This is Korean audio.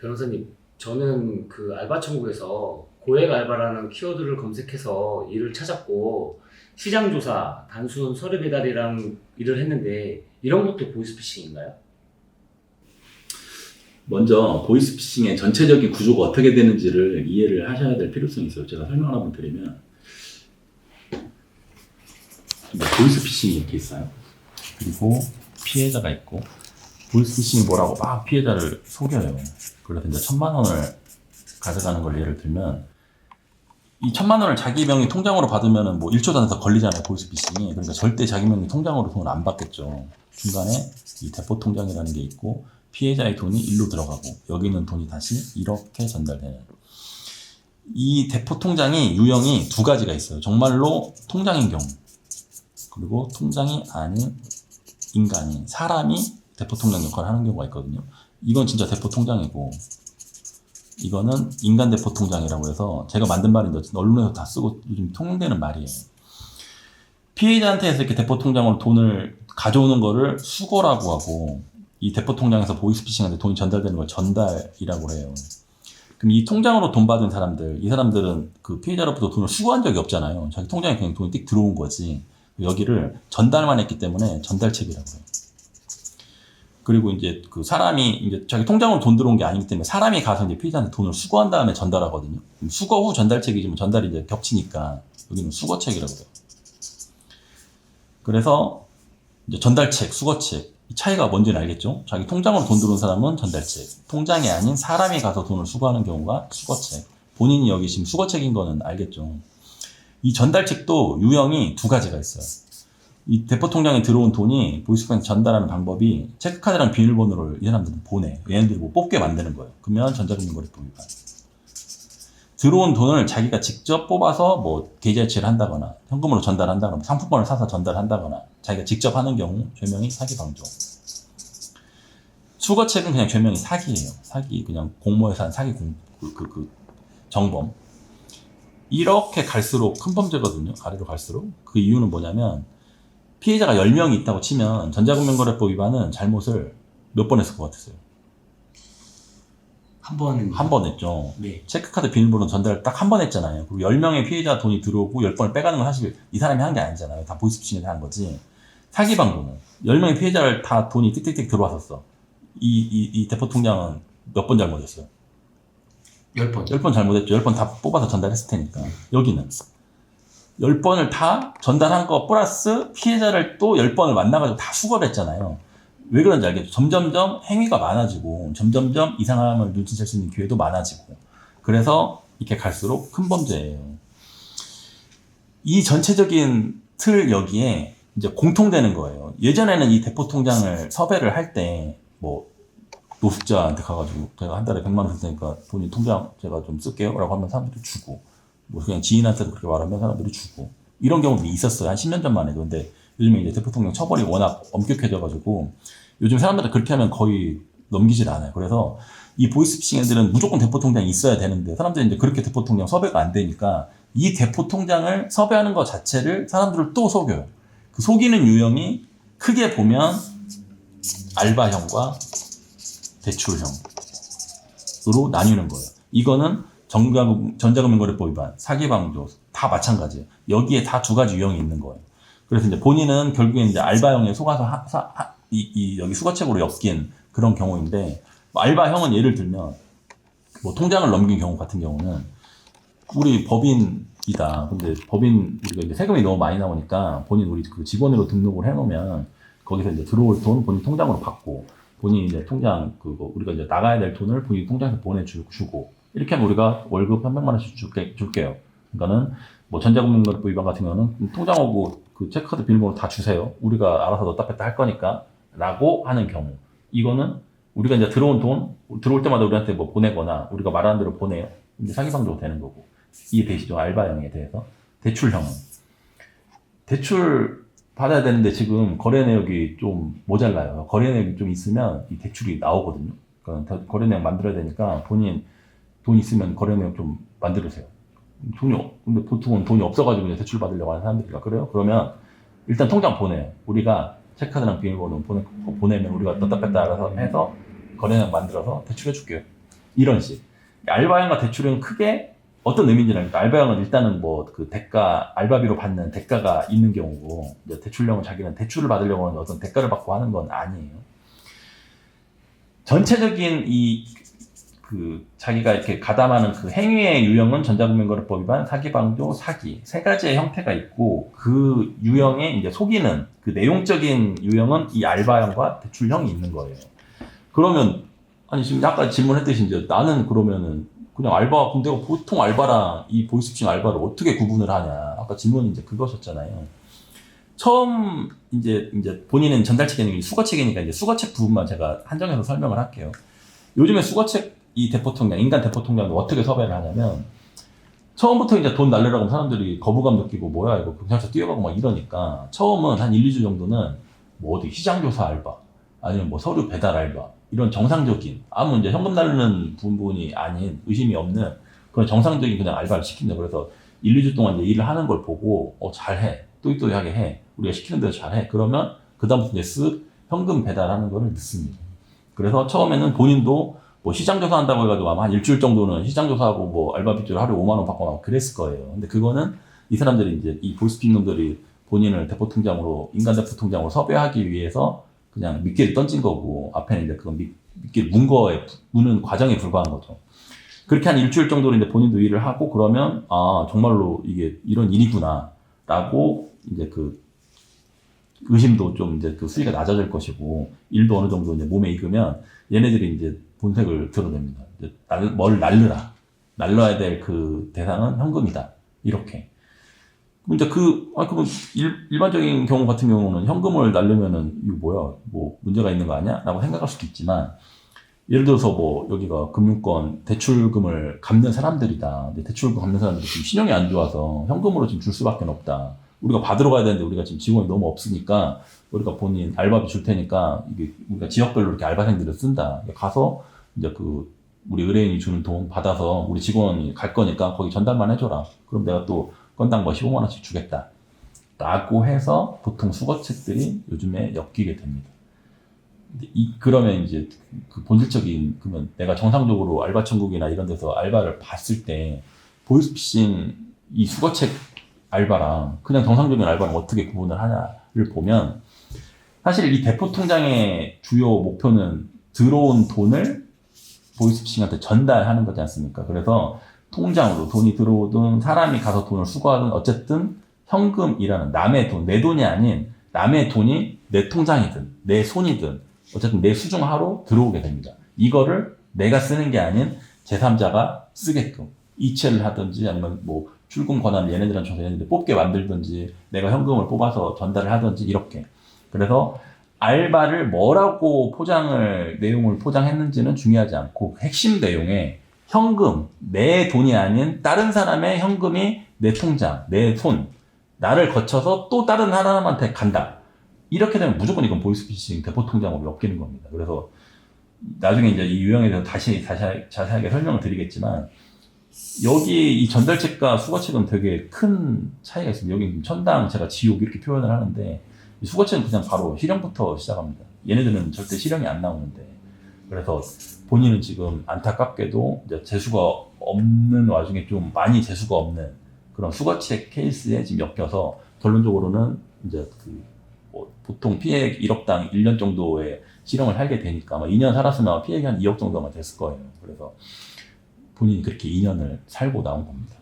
변호사님, 저는 그 알바천국에서 고액 알바라는 키워드를 검색해서 일을 찾았고 시장 조사, 단순 서류 배달이랑 일을 했는데 이런 것도 보이스피싱인가요? 먼저 보이스피싱의 전체적인 구조가 어떻게 되는지를 이해를 하셔야 될 필요성이 있어요. 제가 설명을 한번 드리면 보이스피싱이 이렇게 있어요. 그리고 피해자가 있고 보이스피싱이 뭐라고 막 피해자를 속여요. 그래서 이제 1,000만 원을 가져가는 걸 예를 들면 이 1,000만 원을 자기 명의 통장으로 받으면 뭐 1초 안에서 걸리잖아요. 보이스피싱이. 그러니까 절대 자기 명의 통장으로 돈을 안 받겠죠. 중간에 이 대포 통장이라는 게 있고 피해자의 돈이 일로 들어가고 여기 있는 돈이 다시 이렇게 전달되는 이 대포 통장이 유형이 두 가지가 있어요. 정말로 통장인 경우 그리고 통장이 아닌 인간이 사람이 대포 통장 역할을 하는 경우가 있거든요. 이건 진짜 대포 통장이고 이거는 인간 대포 통장이라고 해서 제가 만든 말인데 언론에서 다 쓰고 요즘 통용되는 말이에요. 피해자한테서 이렇게 대포 통장으로 돈을 가져오는 거를 수거라고 하고 이 대포 통장에서 보이스피싱한테 돈이 전달되는 걸 전달이라고 해요. 그럼 이 통장으로 돈 받은 사람들, 이 사람들은 그 피해자로부터 돈을 수거한 적이 없잖아요. 자기 통장에 그냥 돈이 띡 들어온 거지. 여기를 전달만 했기 때문에 전달책이라고 해요. 그리고 이제 그 사람이 이제 자기 통장으로 돈 들어온 게 아니기 때문에 사람이 가서 이제 피해자한테 돈을 수거한 다음에 전달하거든요. 수거 후 전달책이지만 전달이 이제 겹치니까 여기는 수거책이라고 해요. 그래서 이제 전달책, 수거책 이 차이가 뭔지는 알겠죠? 자기 통장으로 돈 들어온 사람은 전달책, 통장이 아닌 사람이 가서 돈을 수거하는 경우가 수거책. 본인이 여기 지금 수거책인 거는 알겠죠? 이 전달책도 유형이 두 가지가 있어요. 이 대포 통장에 들어온 돈이 보이스피싱 전달하는 방법이 체크카드랑 비밀번호를 이 사람들은 보내. 얘네들이 뭐 뽑게 만드는 거예요. 그러면 전자금융거래법 위반. 들어온 돈을 자기가 직접 뽑아서 뭐 계좌이체를 한다거나 현금으로 전달한다거나 상품권을 사서 전달한다거나 자기가 직접 하는 경우 죄명이 사기방조. 수거책은 그냥 죄명이 사기예요. 사기 그냥 공모에서 한 사기 정범. 이렇게 갈수록 큰 범죄거든요. 아래로 갈수록. 그 이유는 뭐냐면 피해자가 10명이 있다고 치면 전자금융거래법 위반은 잘못을 몇 번 했을 것 같으세요? 한 번 했죠. 네. 체크카드 비밀번호 전달 딱 한 번 했잖아요. 그리고 10명의 피해자 돈이 들어오고 10번을 빼가는 건 사실 이 사람이 한 게 아니잖아요. 다 보이스피싱에서 한 거지. 사기방조는 10명의 피해자를 다 돈이 띡띡띡 들어왔었어. 이 대포 통장은 몇 번 잘못했어요? 10번. 10번 잘못했죠. 10번 다 뽑아서 전달했을 테니까. 여기는 10번을 다 전달한 거 플러스 피해자를 또 10번을 만나가지고 다 수거를 했잖아요. 왜 그런지 알겠죠? 점점점 행위가 많아지고 점점점 이 상황을 눈치챌 수 있는 기회도 많아지고 그래서 이렇게 갈수록 큰 범죄예요. 이 전체적인 틀 여기에 이제 공통되는 거예요. 예전에는 이 대포 통장을 섭외를 할 때 뭐 노숙자한테 가가지고 제가 한 달에 100만 원 쓸 테니까 본인 통장 제가 좀 쓸게요 라고 하면 사람들이 주고 뭐 그냥 지인한테도 그렇게 말하면 사람들이 주고 이런 경우도 있었어요. 한 10년 전만 해도. 근데 요즘에 이제 대포 통장 처벌이 워낙 엄격해져가지고 요즘 사람들이 그렇게 하면 거의 넘기질 않아요. 그래서 이 보이스피싱 애들은 무조건 대포 통장이 있어야 되는데 사람들이 이제 그렇게 대포 통장 섭외가 안 되니까 이 대포 통장을 섭외하는 것 자체를 사람들을 또 속여요. 그 속이는 유형이 크게 보면 알바형과 대출형으로 나뉘는 거예요. 이거는 전자금융거래법 위반, 사기방조 다 마찬가지예요. 여기에 다 두 가지 유형이 있는 거예요. 그래서 이제 본인은 결국에 이제 알바형에 속아서 여기 수거책으로 엮인 그런 경우인데 뭐 알바형은 예를 들면 뭐 통장을 넘긴 경우 같은 경우는 우리 법인이다. 근데 법인 우리가 이제 세금이 너무 많이 나오니까 본인 우리 그 직원으로 등록을 해놓으면 거기서 이제 들어올 돈 본인 통장으로 받고 본인 이제 통장 그거 우리가 이제 나가야 될 돈을 본인 통장에서 보내주고 이렇게 하면 우리가 월급 300만 원씩 줄게요. 그러니까는 뭐 전자금융거래법 위반 같은 경우는 통장하고 그 체크카드 비밀번호 다 주세요. 우리가 알아서 넣다 뺐다 할 거니까 라고 하는 경우 이거는 우리가 이제 들어온 돈 들어올 때마다 우리한테 뭐 보내거나 우리가 말하는 대로 보내요. 이제 사기방조 되는 거고 이해되시죠? 알바형에 대해서. 대출형은 대출 받아야 되는데 지금 거래 내역이 좀 모자라요. 거래 내역이 좀 있으면 이 대출이 나오거든요. 그러니까 거래 내역 만들어야 되니까 본인 돈 있으면 거래 내역 좀 만들으세요. 근데 보통은 돈이 없어가지고 이제 대출 받으려고 하는 사람들이라 그래요? 그러면 일단 통장 보내요. 우리가 체크카드랑 비밀번호 보내면 우리가 넣다 뺐다 알아서 해서 거래 내역 만들어서 대출해 줄게요. 이런 식. 알바형과 대출형은 크게 어떤 의미인지 알니까 알바형은 일단은 뭐 그 대가 알바비로 받는 대가가 있는 경우고 이제 대출형은 자기는 대출을 받으려고 하는 어떤 대가를 받고 하는 건 아니에요. 전체적인 자기가 이렇게 가담하는 그 행위의 유형은 전자금융거래법 위반, 사기방조, 사기 세 가지의 형태가 있고 그 유형에 이제 속이는 그 내용적인 유형은 이 알바형과 대출형이 있는 거예요. 그러면 아니 지금 아까 질문했듯이 이제 나는 그러면은 그냥 알바 그럼 내가 보통 알바랑 이 보이스피싱 알바를 어떻게 구분을 하냐 아까 질문이 이제 그거셨잖아요. 처음 이제 본인은 전달책이 수거책이니까 이제 수거책 부분만 제가 한정해서 설명을 할게요. 요즘에 수거책 이 대포통장, 인간 대포통장도 어떻게 섭외를 하냐면 처음부터 이제 돈 날리라고 사람들이 거부감 느끼고 뭐야 이거 경찰서 뛰어가고 막 이러니까 처음은 한 1, 2주 정도는 뭐 어디 시장조사 알바 아니면 뭐 서류 배달 알바 이런 정상적인 아무 이제 현금 날리는 부분이 아닌 의심이 없는 그런 정상적인 그냥 알바를 시킨다. 그래서 1, 2주 동안 이제 일을 하는 걸 보고 잘해 또이또이하게 해 우리가 시키는 대로 잘해 그러면 그 다음부터 이제 쓱 현금 배달하는 거를 넣습니다. 그래서 처음에는 본인도 뭐 시장조사 한다고 해가지고 아마 한 일주일 정도는 시장조사하고 뭐 알바 빚을 하루에 5만 원 받고 막 그랬을 거예요. 근데 그거는 이 사람들이 이제 이 보이스피싱 놈들이 본인을 대포통장으로 인간 대포통장으로 섭외하기 위해서 그냥 미끼를 던진 거고 앞에는 이제 그건 미끼를 무는 과정에 불과한 거죠. 그렇게 한 일주일 정도로 이제 본인도 일을 하고 그러면 정말로 이게 이런 일이구나라고 이제 그 의심도 좀 이제 그 수위가 낮아질 것이고 일도 어느 정도 이제 몸에 익으면 얘네들이 이제 본색을 드러냅니다. 이제 뭘 날려야 될 그 대상은 현금이다. 이렇게. 이제 그러면 일반적인 경우 같은 경우는 현금을 날리면은 이거 뭐야? 뭐 문제가 있는 거 아니야? 라고 생각할 수도 있지만 예를 들어서 뭐 여기가 금융권 대출금을 갚는 사람들이다. 근데 대출금 갚는 사람들이 지금 신용이 안 좋아서 현금으로 지금 줄 수밖에 없다. 우리가 받으러 가야 되는데 우리가 지금 직원이 너무 없으니까 우리가 본인 알바비 줄 테니까 이게 우리가 지역별로 이렇게 알바생들을 쓴다. 가서 이제 우리 의뢰인이 주는 돈 받아서 우리 직원이 갈 거니까 거기 전달만 해줘라. 그럼 내가 또 건당 뭐 15만 원씩 주겠다. 라고 해서 보통 수거책들이 요즘에 엮이게 됩니다. 그러면 이제 그 본질적인 그러면 내가 정상적으로 알바천국이나 이런 데서 알바를 봤을 때 보이스피싱 이 수거책 알바랑 그냥 정상적인 알바랑 어떻게 구분을 하냐를 보면 사실 이 대포통장의 주요 목표는 들어온 돈을 보이스피싱한테 전달하는 거지 않습니까? 그래서 통장으로 돈이 들어오든 사람이 가서 돈을 수거하든 어쨌든 현금이라는 남의 돈, 내 돈이 아닌 남의 돈이 내 통장이든 내 손이든 어쨌든 내 수중하로 들어오게 됩니다. 이거를 내가 쓰는 게 아닌 제3자가 쓰게끔 이체를 하든지 아니면 뭐 출금 권한을 얘네들한테 줘서 얘네들이 뽑게 만들든지 내가 현금을 뽑아서 전달을 하든지 이렇게. 그래서 알바를 뭐라고 내용을 포장했는지는 중요하지 않고 핵심 내용에 현금, 내 돈이 아닌 다른 사람의 현금이 내 통장, 내 손, 나를 거쳐서 또 다른 사람한테 간다. 이렇게 되면 무조건 이건 보이스피싱 대포통장으로 엮이는 겁니다. 그래서 나중에 이제 이 유형에 대해서 다시 자세하게 설명을 드리겠지만 여기 이 전달책과 수거책은 되게 큰 차이가 있습니다. 여기 천당 제가 지옥 이렇게 표현을 하는데 이 수거책은 그냥 바로 실형부터 시작합니다. 얘네들은 절대 실형이 안 나오는데 그래서 본인은 지금 안타깝게도 이제 재수가 없는 와중에 좀 많이 재수가 없는 그런 수거책 케이스에 지금 엮여서 결론적으로는 이제 보통 피해액 1억당 1년 정도의 실형을 하게 되니까 아마 2년 살았으면 피해액이 한 2억 정도만 됐을 거예요. 그래서 본인이 그렇게 2년을 살고 나온 겁니다.